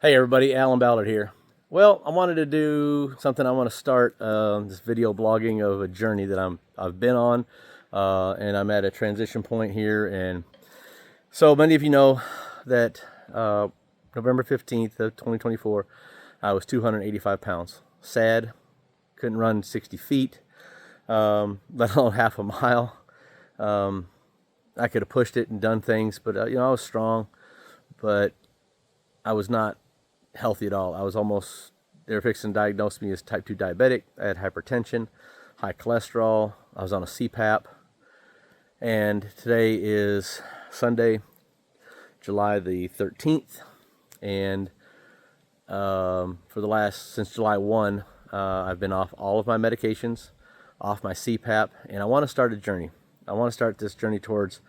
Hey everybody, Alan Ballard here. Well, I wanted to do something. I want to start this video blogging of a journey that I've been on, and I'm at a transition point here. And so many of you know that November 15th of 2024, I was 285 pounds. Sad, couldn't run 60 feet, let alone half a mile. I could have pushed it and done things, but I was strong, but I was not healthy at all. I was almost, they were fixing to diagnose me as type 2 diabetic. I had hypertension, high cholesterol. I was on a CPAP. And today is Sunday, July the 13th. And since July 1, I've been off all of my medications, off my CPAP, and I want to start a journey. I want to start this journey towards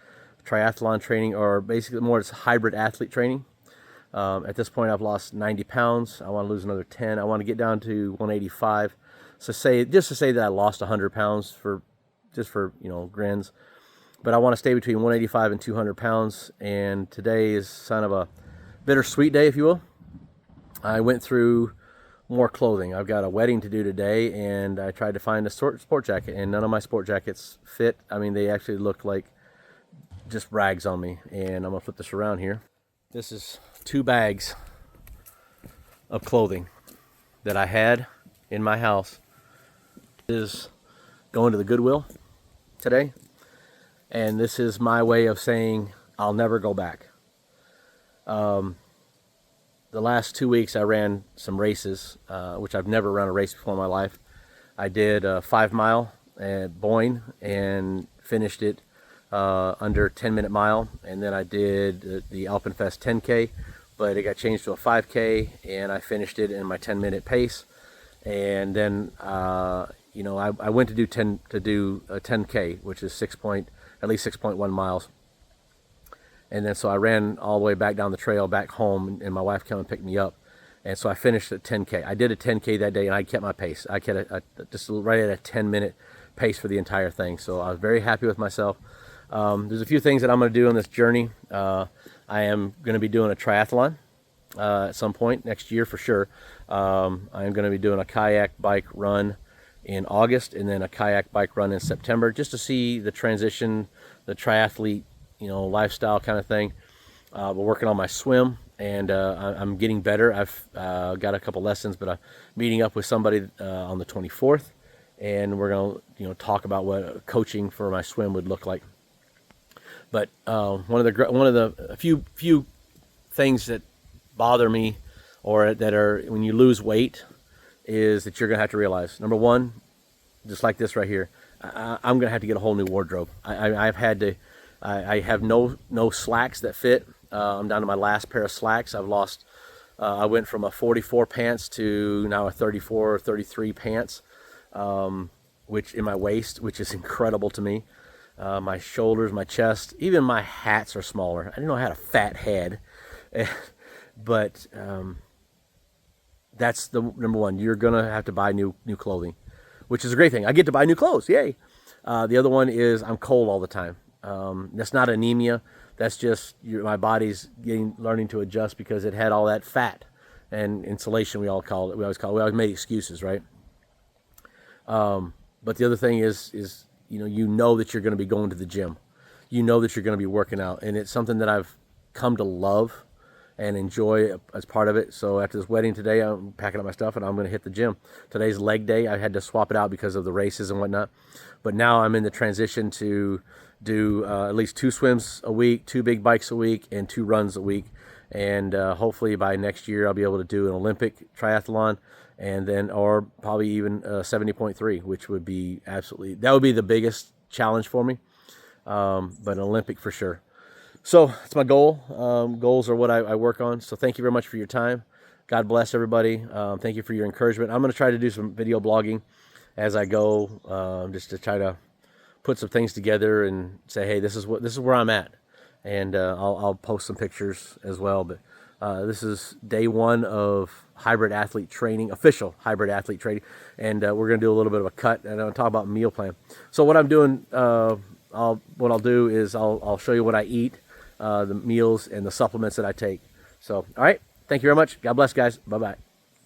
triathlon training, or basically more it's hybrid athlete training. At this point, I've lost 90 pounds. I want to lose another 10. I want to get down to 185. So just to say that I lost 100 pounds for grins. But I want to stay between 185 and 200 pounds. And today is kind of a bittersweet day, if you will. I went through more clothing. I've got a wedding to do today, and I tried to find a sport jacket, and none of my sport jackets fit. I mean, they actually look like just rags on me. And I'm going to flip this around here. This is 2 bags of clothing that I had in my house. This is going to the Goodwill today, and this is my way of saying I'll never go back. The last 2 weeks I ran some races, which I've never run a race before in my life. I did a 5 mile at Boyne and finished it under 10-minute mile, and then I did the Alpenfest 10K, but it got changed to a 5K, and I finished it in my 10-minute pace. And then I went to do a 10K, which is at least 6.1 miles. And then so I ran all the way back down the trail back home, and my wife came and picked me up. And so I finished at 10K. I did a 10K that day, and I kept my pace. I kept just right at a 10-minute pace for the entire thing. So I was very happy with myself. There's a few things that I'm going to do on this journey. I am going to be doing a triathlon at some point next year for sure. I am going to be doing a kayak bike run in August, and then a kayak bike run in September, just to see the transition, the triathlete, lifestyle kind of thing. We're working on my swim, and I'm getting better. I've got a couple lessons, but I'm meeting up with somebody on the 24th, and we're going to talk about what coaching for my swim would look like. But one of the few things that bother me, or that are when you lose weight, is that you're gonna have to realize, number one, just like this right here, I'm gonna have to get a whole new wardrobe. I have no slacks that fit. I'm down to my last pair of slacks. I went from a 44 pants to now a 34 or 33 pants, which in my waist, which is incredible to me. My shoulders, my chest, even my hats are smaller. I didn't know I had a fat head. But that's the number one. You're going to have to buy new clothing, which is a great thing. I get to buy new clothes. Yay. The other one is I'm cold all the time. That's not anemia. That's just my body's learning to adjust because it had all that fat and insulation, we always made excuses, right? But the other thing is you know that you're going to be going to the gym. You know that you're going to be working out. And it's something that I've come to love and enjoy as part of it. So after this wedding today, I'm packing up my stuff and I'm going to hit the gym. Today's leg day. I had to swap it out because of the races and whatnot. But now I'm in the transition to do at least 2 swims a week, 2 big bikes a week, and 2 runs a week. And hopefully by next year, I'll be able to do an Olympic triathlon, and then, or probably even 70.3, which would be that would be the biggest challenge for me. But an Olympic for sure. So that's my goal. Goals are what I work on. So thank you very much for your time. God bless everybody. Thank you for your encouragement. I'm going to try to do some video blogging as I go, just to try to put some things together and say, hey, this is where I'm at. And I'll post some pictures as well. But this is day 1 of hybrid athlete training, official hybrid athlete training. And we're going to do a little bit of a cut, and I'll talk about meal plan. So what I'm doing, what I'll do is I'll show you what I eat, the meals and the supplements that I take. So, all right, Thank you very much. God bless, guys. Bye-bye.